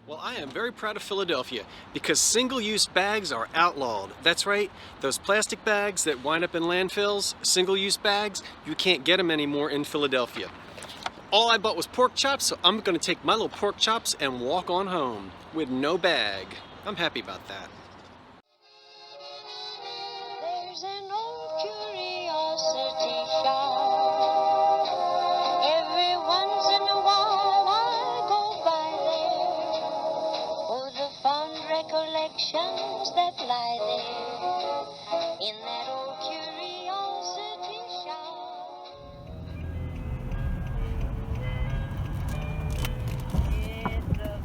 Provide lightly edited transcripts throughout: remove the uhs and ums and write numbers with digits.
Well, I am very proud of Philadelphia because single-use bags are outlawed. That's right, those plastic bags that wind up in landfills, single-use bags, you can't get them anymore in Philadelphia. All I bought was pork chops, so I'm gonna take my little pork chops and walk on home with no bag. I'm happy about that. There's an old curiosity shop. Every once in a while I go by there for the fond recollections that lie there in that old curiosity shop. It's a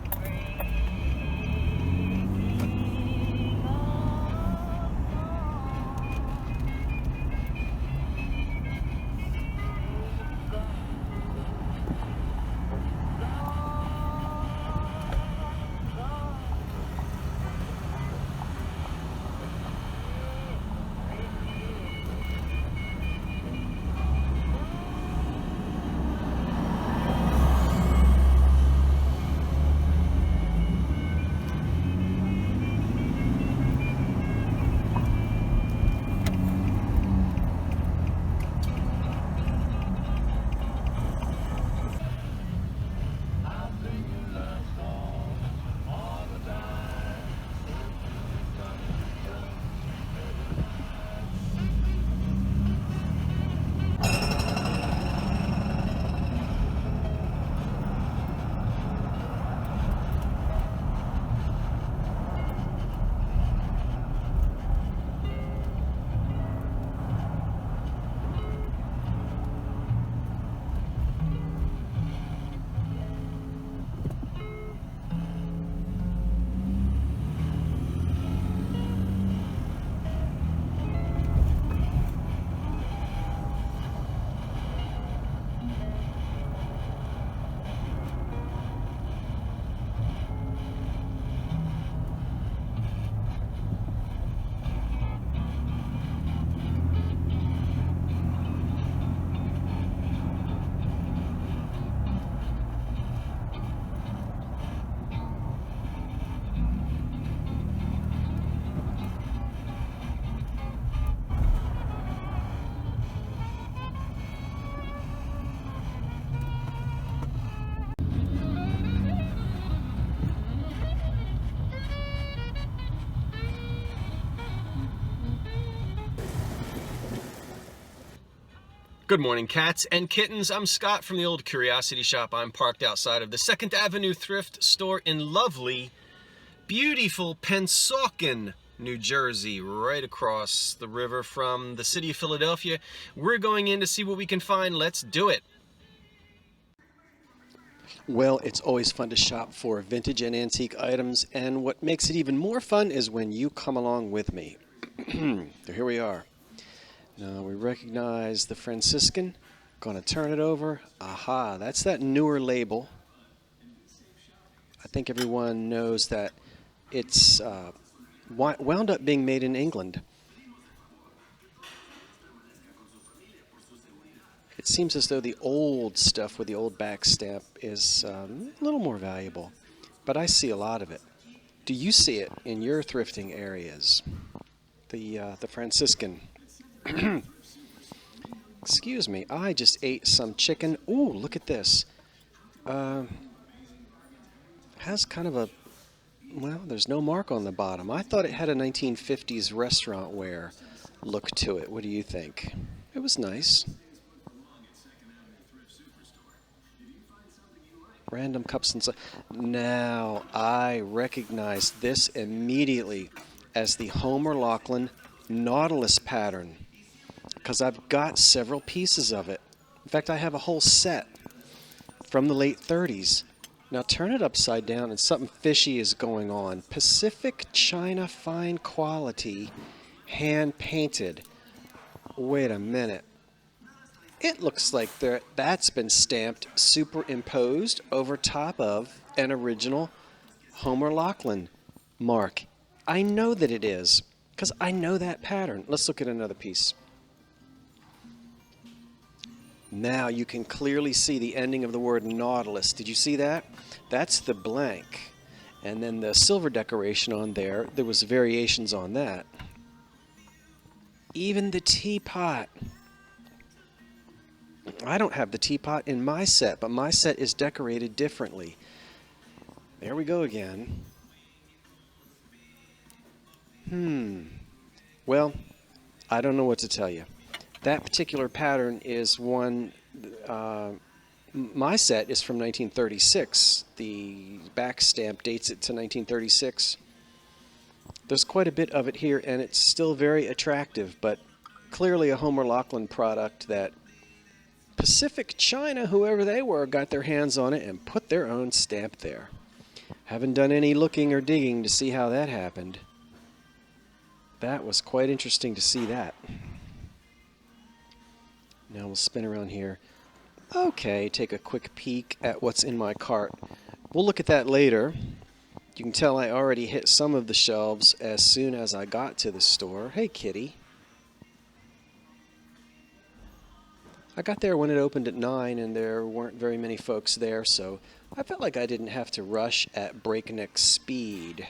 Good morning, cats and kittens. I'm Scott from the Old Curiosity Shop. I'm parked outside of the 2nd Avenue Thrift store in lovely, beautiful Pennsauken, New Jersey, right across the river from the city of Philadelphia. We're going in to see what we can find. Let's do it. Well, it's always fun to shop for vintage and antique items, and what makes it even more fun is when you come along with me. So here we are. Now we recognize the Franciscan. Gonna turn it over. Aha, that's that newer label. I think everyone knows that it's wound up being made in England. It seems as though the old stuff with the old back stamp is a little more valuable, but I see a lot of it. Do you see it in your thrifting areas? The Franciscan. Excuse me, I just ate some chicken. Ooh, look at this. Has kind of a, well, there's no mark on the bottom. I thought it had a 1950s restaurant wear look to it. What do you think? It was nice. Random cups and so. Now, I recognize this immediately as the Homer Laughlin Nautilus pattern, because I've got several pieces of it. In fact, I have a whole set from the late 30s. Now turn it upside down and something fishy is going on. Pacific China fine quality, hand painted. Wait a minute. It looks like that's been stamped, superimposed over top of an original Homer Laughlin mark. I know that it is, because I know that pattern. Let's look at another piece. Now you can clearly see the ending of the word Nautilus. Did you see that? That's the blank. And then the silver decoration on there, there was variations on that. Even the teapot. I don't have the teapot in my set, but my set is decorated differently. There we go again. Well, I don't know what to tell you. That particular pattern is one, my set is from 1936. The back stamp dates it to 1936. There's quite a bit of it here, and it's still very attractive, but clearly a Homer Laughlin product that Pacific China, whoever they were, got their hands on it and put their own stamp there. Haven't done any looking or digging to see how that happened. That was quite interesting to see that. Now we'll spin around here. Okay, take a quick peek at what's in my cart. We'll look at that later. You can tell I already hit some of the shelves as soon as I got to the store. Hey, kitty. I got there when it opened at 9 and there weren't very many folks there, so I felt like I didn't have to rush at breakneck speed.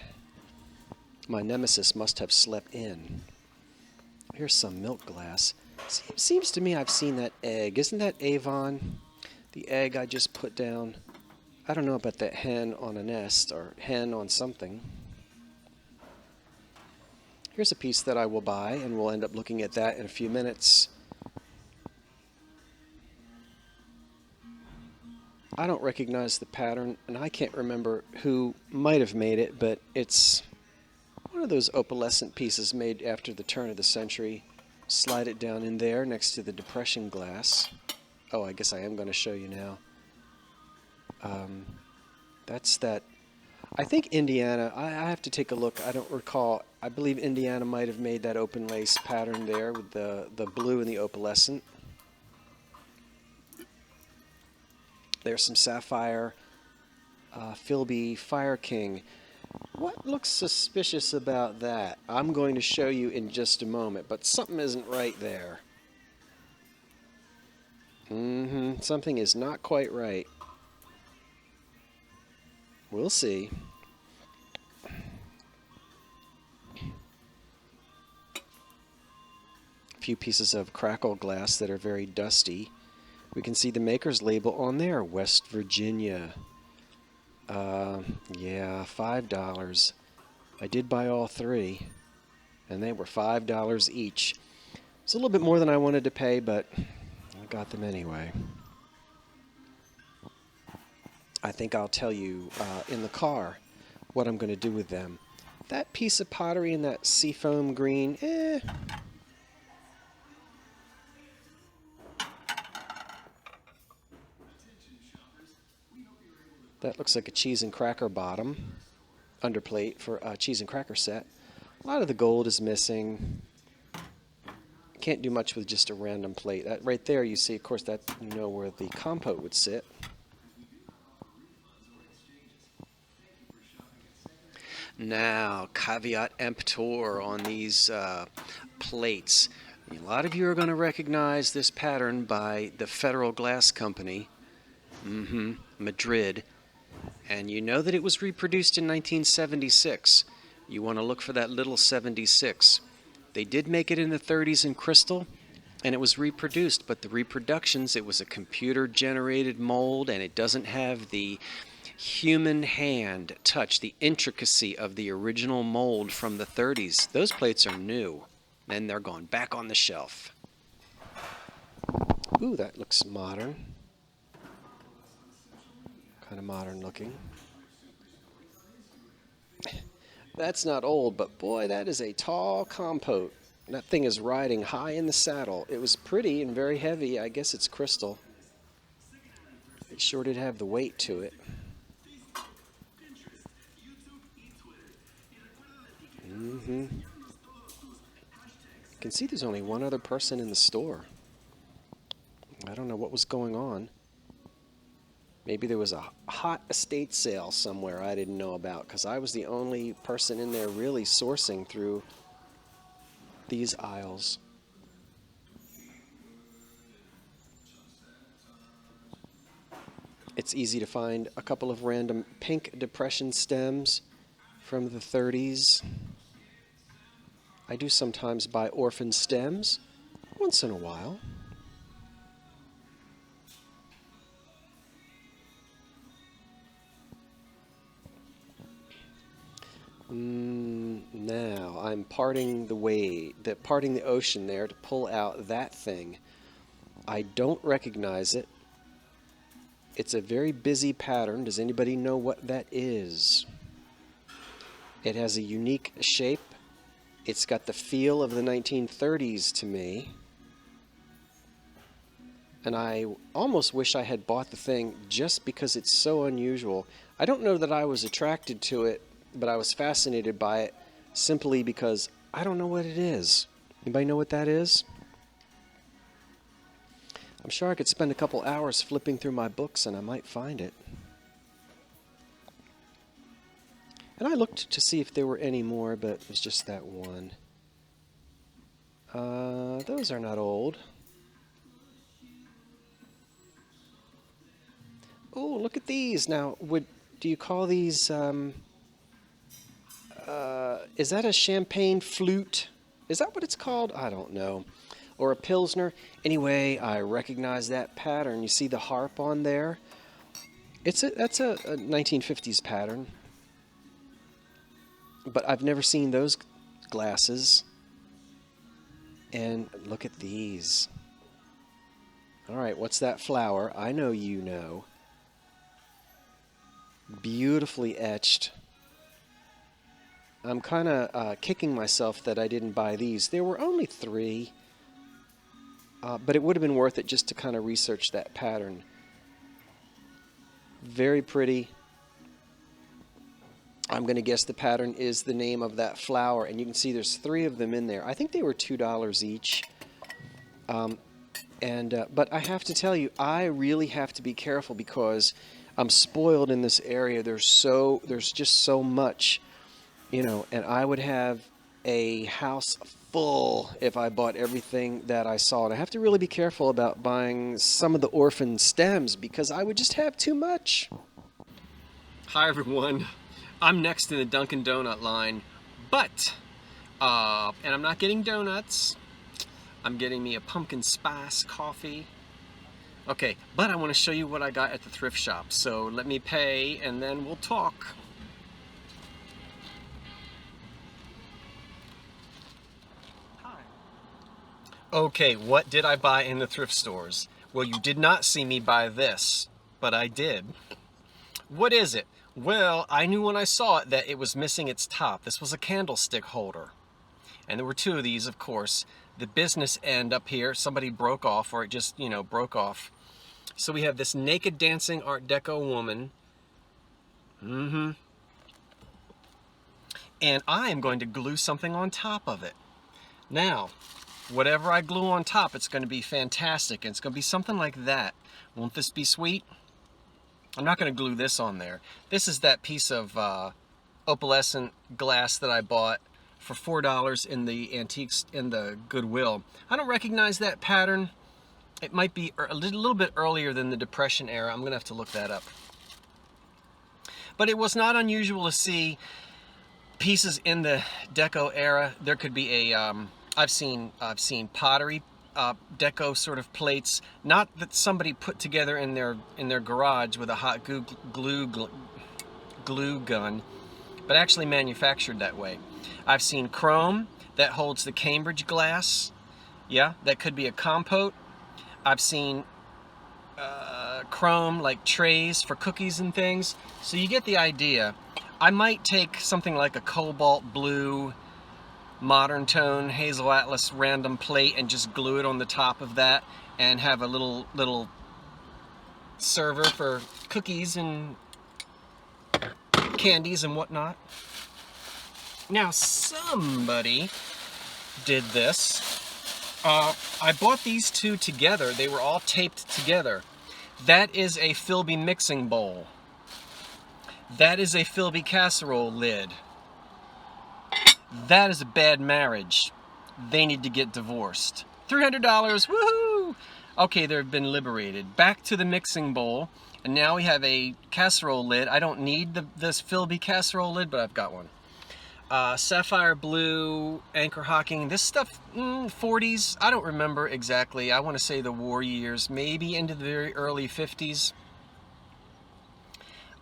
My nemesis must have slept in. Here's some milk glass. Seems to me I've seen that egg. Isn't that Avon? The egg I just put down. I don't know about that hen on a nest or hen on something. Here's a piece that I will buy, and we'll end up looking at that in a few minutes. I don't recognize the pattern, and I can't remember who might have made it, but it's one of those opalescent pieces made after the turn of the century. Slide it down in there next to the depression glass. Oh, I guess I am going to show you now. That's that. I think Indiana, I have to take a look. I don't recall. I believe Indiana might have made that open lace pattern there with the blue and the opalescent. There's some sapphire, Philby Fire King. What looks suspicious about that? I'm going to show you in just a moment, but something isn't right there. Something is not quite right. We'll see. A few pieces of crackle glass that are very dusty. We can see the maker's label on there, West Virginia. Yeah, $5. I did buy all three, and they were $5 each. It's a little bit more than I wanted to pay, but I got them anyway. I think I'll tell you in the car what I'm going to do with them. That piece of pottery in that seafoam green, That looks like a cheese and cracker bottom, underplate for a cheese and cracker set. A lot of the gold is missing. Can't do much with just a random plate. That right there, you see, of course, that you know where the compote would sit. Now, caveat emptor on these plates. A lot of you are going to recognize this pattern by the Federal Glass Company, Madrid. And you know that it was reproduced in 1976. You want to look for that little 76. They did make it in the 30s in crystal, and it was reproduced, but the reproductions, it was a computer-generated mold, and it doesn't have the human hand touch, the intricacy of the original mold from the 30s. Those plates are new, and they're gone back on the shelf. Ooh, that looks modern. Kind of modern looking. That's not old, but boy, that is a tall compote. That thing is riding high in the saddle. It was pretty and very heavy. I guess it's crystal. It sure did have the weight to it. You can see there's only one other person in the store. I don't know what was going on. Maybe there was a hot estate sale somewhere I didn't know about, because I was the only person in there really sourcing through these aisles. It's easy to find a couple of random pink depression stems from the 30s. I do sometimes buy orphan stems once in a while. Now I'm parting the ocean there to pull out that thing. I don't recognize it. It's a very busy pattern. Does anybody know what that is? It has a unique shape. It's got the feel of the 1930s to me. And I almost wish I had bought the thing just because it's so unusual. I don't know that I was attracted to it, but I was fascinated by it simply because I don't know what it is. Anybody know what that is? I'm sure I could spend a couple hours flipping through my books and I might find it. And I looked to see if there were any more, but it was just that one. Those are not old. Oh, look at these. Now, do you call these, is that a champagne flute? Is that what it's called? I don't know. Or a Pilsner. Anyway, I recognize that pattern. You see the harp on there? That's a 1950s pattern. But I've never seen those glasses. And look at these. All right, what's that flower? I know you know. Beautifully etched. I'm kind of kicking myself that I didn't buy these. There were only 3. But it would have been worth it just to kind of research that pattern. Very pretty. I'm going to guess the pattern is the name of that flower. And you can see there's 3 of them in there. I think they were $2 each. But I have to tell you, I really have to be careful because I'm spoiled in this area. There's just so much, and I would have a house full if I bought everything that I saw. And I have to really be careful about buying some of the orphan stems because I would just have too much. Hi everyone. I'm next in the Dunkin' Donut line, but, and I'm not getting donuts. I'm getting me a pumpkin spice coffee. Okay, but I want to show you what I got at the thrift shop. So let me pay and then we'll talk. Okay, what did I buy in the thrift stores? Well, you did not see me buy this, but I did. What is it? Well, I knew when I saw it that it was missing its top. This was a candlestick holder. And there were 2 of these, of course. The business end up here, somebody broke off, or it just, broke off. So we have this naked dancing Art Deco woman. And I am going to glue something on top of it. Now, whatever I glue on top, it's going to be fantastic. And it's going to be something like that. Won't this be sweet? I'm not going to glue this on there. This is that piece of opalescent glass that I bought for $4 in the antiques in the Goodwill. I don't recognize that pattern. It might be a little bit earlier than the Depression era. I'm going to have to look that up. But it was not unusual to see pieces in the Deco era. There could be a I've seen pottery Deco sort of plates, not that somebody put together in their garage with a hot glue gun, but actually manufactured that way. I've seen chrome that holds the Cambridge glass. Yeah, that could be a compote. I've seen chrome like trays for cookies and things. So you get the idea. I might take something like a cobalt blue modern tone hazel atlas random plate and just glue it on the top of that and have a little server for cookies and candies and whatnot. Now somebody did this. I bought these 2 together. They were all taped together. That is a Philby mixing bowl. That is a Philby casserole lid. That is a bad marriage. They need to get divorced. $300, woohoo! Okay, they've been liberated. Back to the mixing bowl. And now we have a casserole lid. I don't need this Philby casserole lid, but I've got one. Sapphire blue, anchor hocking. This stuff, 40s. I don't remember exactly. I want to say the war years, maybe into the very early 50s.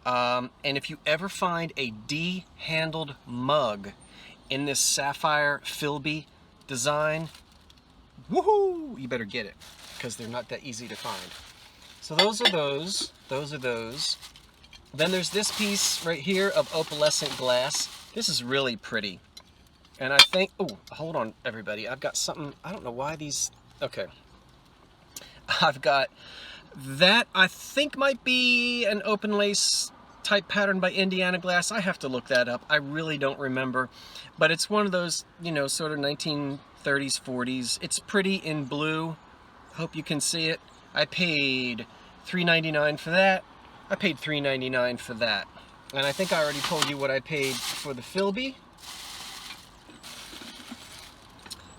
And if you ever find a D-handled mug in this sapphire Philby design, woohoo! You better get it, because they're not that easy to find. So those are those. Those are those. Then there's this piece right here of opalescent glass. This is really pretty. And I think, oh, hold on, everybody. I've got something, I don't know why these, okay. I've got that, I think might be an open lace type pattern by Indiana Glass. I have to look that up. I really don't remember. But it's one of those, you know, sort of 1930s, 40s. It's pretty in blue. Hope you can see it. I paid $3.99 for that. I paid $3.99 for that. And I think I already told you what I paid for the Philby.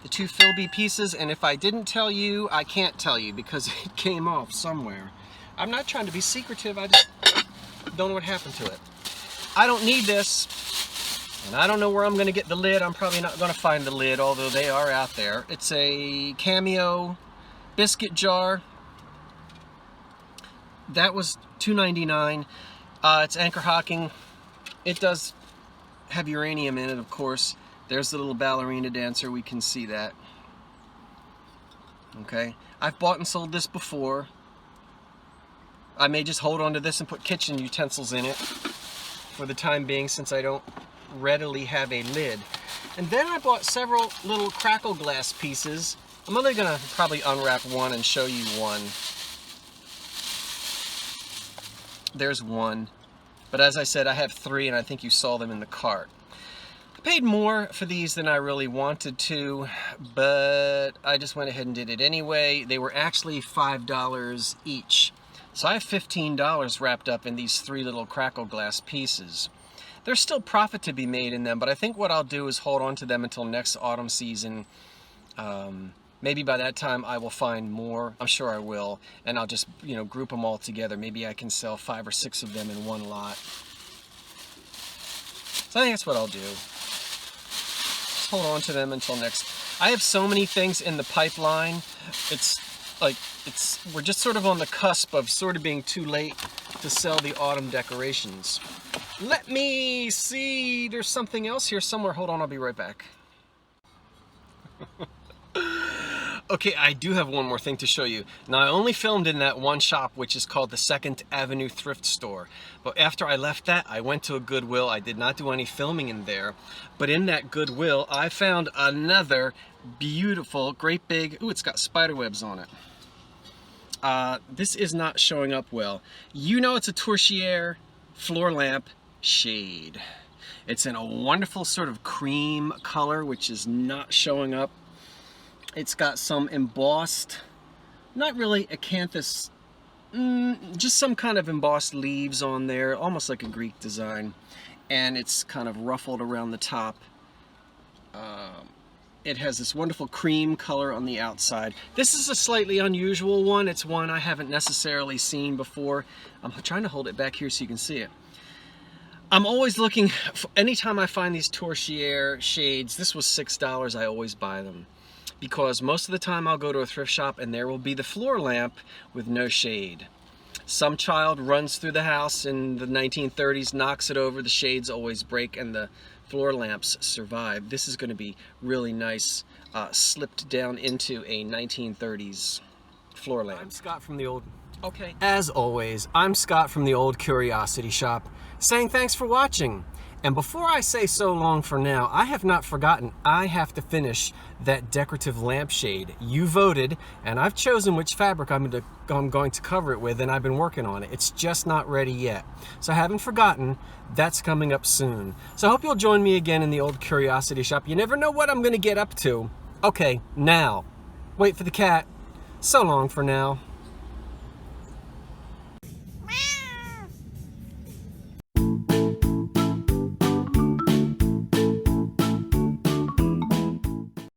The two Philby pieces, and if I didn't tell you, I can't tell you because it came off somewhere. I'm not trying to be secretive, I just don't know what happened to it. I don't need this, and I don't know where I'm going to get the lid. I'm probably not going to find the lid, although they are out there. It's a Cameo biscuit jar. That was $2.99. It's anchor hocking. It does have uranium in it, of course. There's the little ballerina dancer. We can see that. Okay. I've bought and sold this before. I may just hold on to this and put kitchen utensils in it for the time being, since I don't readily have a lid. And then I bought several little crackle glass pieces. I'm only going to probably unwrap one and show you one. There's one. But as I said, I have three, and I think you saw them in the cart. I paid more for these than I really wanted to, but I just went ahead and did it anyway. They were actually $5 each. So I have $15 wrapped up in these three little crackle glass pieces. There's still profit to be made in them, but I think what I'll do is hold on to them until next autumn season. Maybe by that time I will find more. I'm sure I will. And I'll just, you know, group them all together. Maybe I can sell 5 or 6 of them in one lot. So I think that's what I'll do. Just hold on to them until next. I have so many things in the pipeline. It's like, we're just sort of on the cusp of sort of being too late to sell the autumn decorations. Let me see. There's something else here somewhere. Hold on, I'll be right back. Okay, I do have one more thing to show you. Now, I only filmed in that one shop, which is called the 2nd Avenue Thrift Store. But after I left that, I went to a Goodwill. I did not do any filming in there. But in that Goodwill, I found another beautiful, great big, ooh, it's got spider webs on it. This is not showing up well. You know it's a Torsioner floor lamp shade. It's in a wonderful sort of cream color, which is not showing up. It's got some embossed, not really acanthus, just some kind of embossed leaves on there, almost like a Greek design. And it's kind of ruffled around the top. It has this wonderful cream color on the outside. This is a slightly unusual one. It's one I haven't necessarily seen before. I'm trying to hold it back here so you can see it. I'm always looking, anytime I find these Torsioner shades, this was $6, I always buy them. Because most of the time I'll go to a thrift shop and there will be the floor lamp with no shade. Some child runs through the house in the 1930s, knocks it over, the shades always break, and the floor lamps survive. This is going to be really nice, slipped down into a 1930s floor lamp. I'm Scott from the old... Okay. As always, I'm Scott from the Old Curiosity Shop, saying thanks for watching. And before I say so long for now, I have not forgotten I have to finish that decorative lampshade. You voted, and I've chosen which fabric I'm going to cover it with, and I've been working on it. It's just not ready yet. So I haven't forgotten. That's coming up soon. So I hope you'll join me again in the Old Curiosity Shop. You never know what I'm going to get up to. Okay, now, wait for the cat. So long for now.